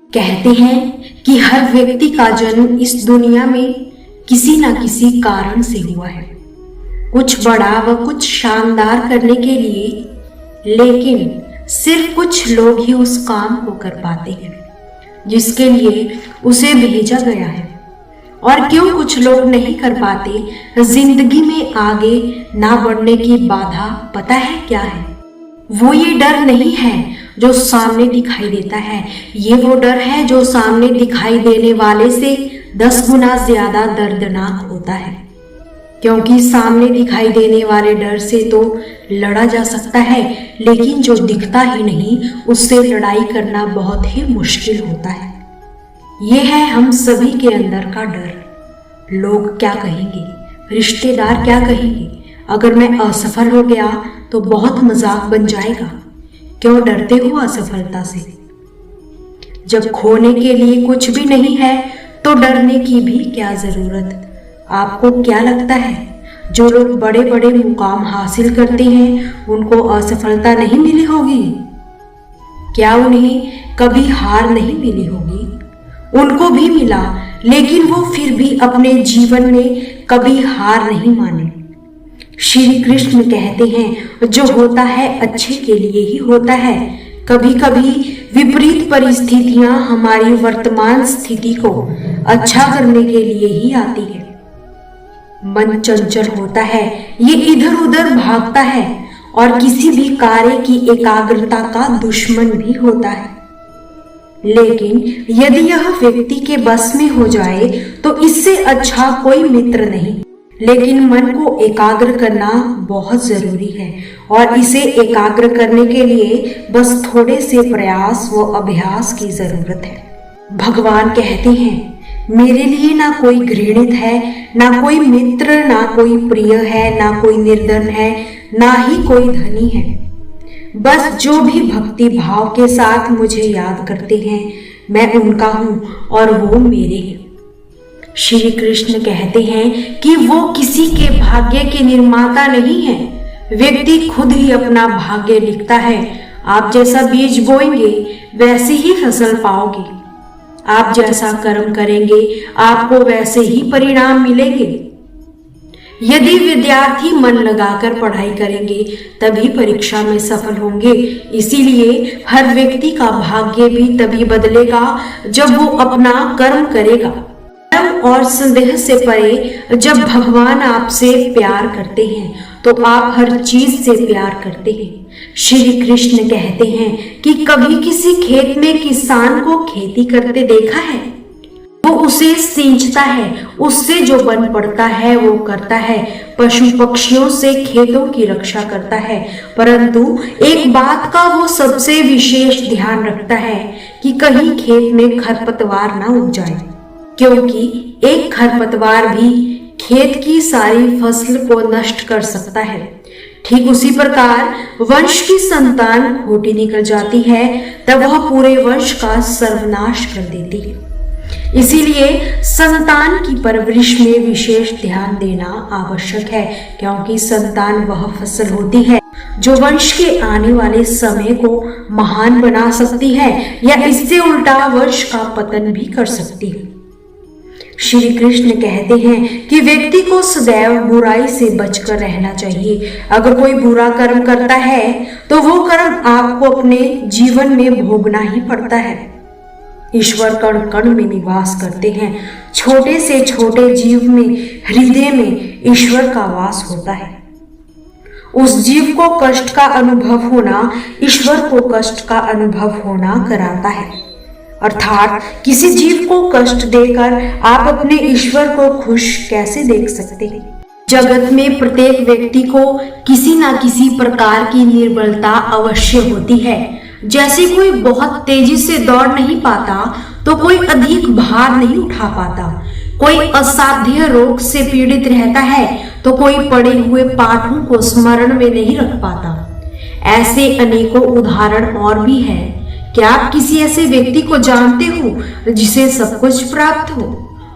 कहते हैं कि हर व्यक्ति का जन्म इस दुनिया में किसी न किसी कारण से हुआ है, कुछ बड़ा व कुछ शानदार करने के लिए, लेकिन सिर्फ कुछ लोग ही उस काम को कर पाते हैं जिसके लिए उसे भेजा गया है। और क्यों कुछ लोग नहीं कर पाते? जिंदगी में आगे ना बढ़ने की बाधा पता है क्या है? वो ये डर नहीं है जो सामने दिखाई देता है, ये वो डर है जो सामने दिखाई देने वाले से 10 गुना ज्यादा दर्दनाक होता है। क्योंकि सामने दिखाई देने वाले डर से तो लड़ा जा सकता है, लेकिन जो दिखता ही नहीं उससे लड़ाई करना बहुत ही मुश्किल होता है। ये है हम सभी के अंदर का डर। लोग क्या कहेंगे, रिश्तेदार क्या कहेंगे, अगर मैं असफल हो गया तो बहुत मजाक बन जाएगा। क्यों डरते हो असफलता से? जब खोने के लिए कुछ भी नहीं है तो डरने की भी क्या जरूरत? आपको क्या लगता है जो लोग बड़े बड़े मुकाम हासिल करते हैं उनको असफलता नहीं मिली होगी? क्या उन्हें कभी हार नहीं मिली होगी? उनको भी मिला, लेकिन वो फिर भी अपने जीवन में कभी हार नहीं माने। श्री कृष्ण कहते हैं जो होता है अच्छे के लिए ही होता है। कभी कभी विपरीत परिस्थितियां हमारी वर्तमान स्थिति को अच्छा करने के लिए ही आती है। मन चंचल होता है, ये इधर उधर भागता है और किसी भी कार्य की एकाग्रता का दुश्मन भी होता है। लेकिन यदि यह व्यक्ति के बस में हो जाए तो इससे अच्छा कोई मित्र नहीं। लेकिन मन को एकाग्र करना बहुत जरूरी है और इसे एकाग्र करने के लिए बस थोड़े से प्रयास व अभ्यास की जरूरत है। भगवान कहते हैं मेरे लिए ना कोई घृणित है, ना कोई मित्र, ना कोई प्रिय है, ना कोई निर्धन है, ना ही कोई धनी है। बस जो भी भक्ति भाव के साथ मुझे याद करते हैं मैं उनका हूँ और वो मेरे हैं। श्री कृष्ण कहते हैं कि वो किसी के भाग्य के निर्माता नहीं है, व्यक्ति खुद ही अपना भाग्य लिखता है। आप जैसा बीज बोएंगे वैसे ही फसल पाओगे, आप जैसा कर्म करेंगे आपको वैसे ही परिणाम मिलेंगे। यदि विद्यार्थी मन लगाकर पढ़ाई करेंगे तभी परीक्षा में सफल होंगे। इसीलिए हर व्यक्ति का भाग्य भी तभी बदलेगा जब वो अपना कर्म करेगा। कर्म और संदेह से परे जब भगवान आपसे प्यार करते हैं तो आप हर चीज से प्यार करते हैं। श्री कृष्ण कहते हैं कि कभी किसी खेत में किसान को खेती करते देखा है? वो उसे सींचता है, उससे जो बन पड़ता है वो करता है, पशु पक्षियों से खेतों की रक्षा करता है। परंतु एक बात का वो सबसे विशेष ध्यान रखता है कि कहीं खेत में खरपतवार ना उग जाए, क्योंकि एक खरपतवार भी खेत की सारी फसल को नष्ट कर सकता है। ठीक उसी प्रकार वंश की संतान खोटी निकल जाती है तब वह पूरे वंश का सर्वनाश कर देती है। इसीलिए संतान की परवरिश में विशेष ध्यान देना आवश्यक है, क्योंकि संतान वह फसल होती है जो वंश के आने वाले समय को महान बना सकती है या इससे उल्टा वंश का पतन भी कर सकती है। श्री कृष्ण कहते हैं कि व्यक्ति को सदैव बुराई से बचकर रहना चाहिए। अगर कोई बुरा कर्म करता है तो वो कर्म आपको अपने जीवन में भोगना ही पड़ता है। ईश्वर कण कण में निवास करते हैं। छोटे से छोटे जीव में हृदय में ईश्वर का वास होता है। उस जीव को कष्ट का अनुभव होना ईश्वर को कष्ट का अनुभव होना कराता है। अर्थात किसी जीव को कष्ट देकर आप अपने ईश्वर को खुश कैसे देख सकते हैं? जगत में प्रत्येक व्यक्ति को किसी न किसी प्रकार की निर्बलता अवश्य होती है। जैसे कोई बहुत तेजी से दौड़ नहीं पाता तो कोई अधिक भार नहीं उठा पाता, कोई असाध्य रोग से पीड़ित रहता है तो कोई पड़े हुए पाठों को स्मरण में नहीं रख पाता। ऐसे अनेकों उदाहरण और भी हैं। क्या आप किसी ऐसे व्यक्ति को जानते हो जिसे सब कुछ प्राप्त हो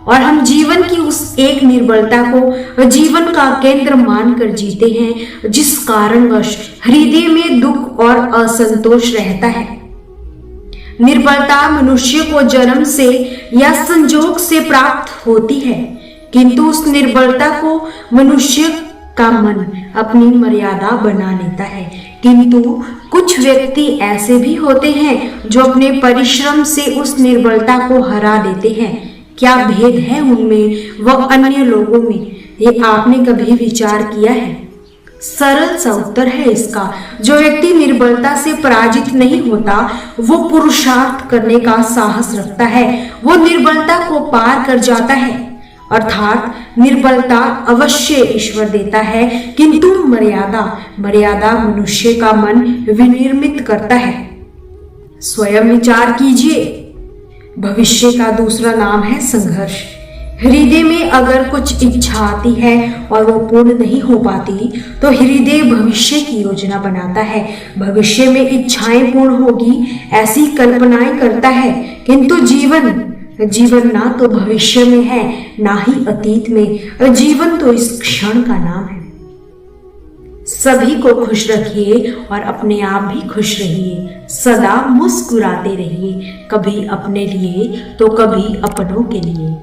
और हम जीवन की उस एक निर्बलता को जीवन का केंद्र मानकर जीते हैं, जिस कारणवश हृदय में दुख और असंतोष रहता है? निर्बलता मनुष्य को जन्म से या संजोग से प्राप्त होती है, किंतु उस निर्बलता को मनुष्य का मन अपनी मर्यादा बना लेता है। किंतु कुछ व्यक्ति ऐसे भी होते हैं जो अपने परिश्रम से उस निर्बलता को हरा देते हैं। क्या भेद है उनमें व अन्य लोगों में, ये आपने कभी विचार किया है? सरल सा उत्तर है इसका, जो व्यक्ति निर्बलता से पराजित नहीं होता वो पुरुषार्थ करने का साहस रखता है, वो निर्बलता को पार कर जाता है। अर्थात निर्बलता अवश्य ईश्वर देता है, किंतु मर्यादा मनुष्य का मन विनिर्मित करता है। स्वयं विचार कीजिए, भविष्य का दूसरा नाम है संघर्ष। हृदय में अगर कुछ इच्छा आती है और वो पूर्ण नहीं हो पाती तो हृदय भविष्य की योजना बनाता है, भविष्य में इच्छाएं पूर्ण होगी ऐसी कल्पनाएं करता है। किंतु जीवन ना तो भविष्य में है ना ही अतीत में, जीवन तो इस क्षण का नाम है। सभी को खुश रखिए और अपने आप भी खुश रहिए, सदा मुस्कुराते रहिए, कभी अपने लिए तो कभी अपनों के लिए।